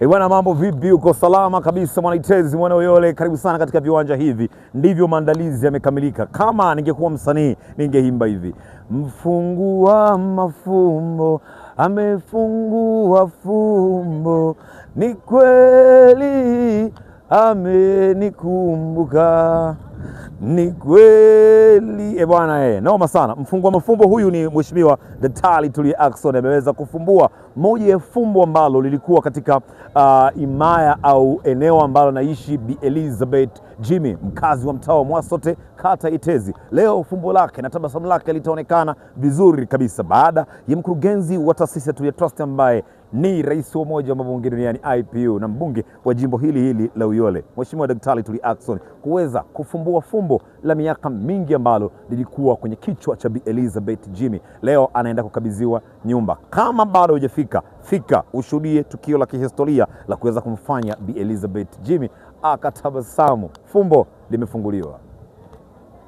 Bwana, mambo vipi? Uko salama kabisa Mwanaitezi, mwana Uyole, karibu sana katika viwanja hivi. Ndivyo maandalizi yamekamilika. Kama ningekuwa msanii ningeimba hivi: mfungua mafumbo amefungua fumbo, ni kweli amenikumbuka, ni kweli. Bwana noma sana. Mfungua mafumbo huyu ni Mheshimiwa Daktari Tulia Ackson. Ameweza kufumbua moja ya fumbo ambalo lilikuwa katika himaya au eneo ambalo naishi Bi Elizabeth Jimmy, mkazi wa mtaa wa Mwasote, kata Itezi. Leo fumbo lake na tabasamu lake litaonekana vizuri kabisa baada ya mkurugenzi wa taasisi ya Tulia Trust ambaye ni rais wa Umoja wa Mabunge Duniani IPU na mbunge wa jimbo hili la Uyole, Mheshimiwa Daktari Tulia Ackson, kuweza kufumbua fumbo la miaka mingi ambalo lilikuwa kwenye kichwa cha Bi Elizabeth Jimmy. Leo anaenda kukabidhiwa nyumba. Kama bado hujafika, fika ushuhudie tukio la kihistoria la kuweza kumfanya Bi Elizabeth Jimmy akatabasamu. Fumbo limefunguliwa.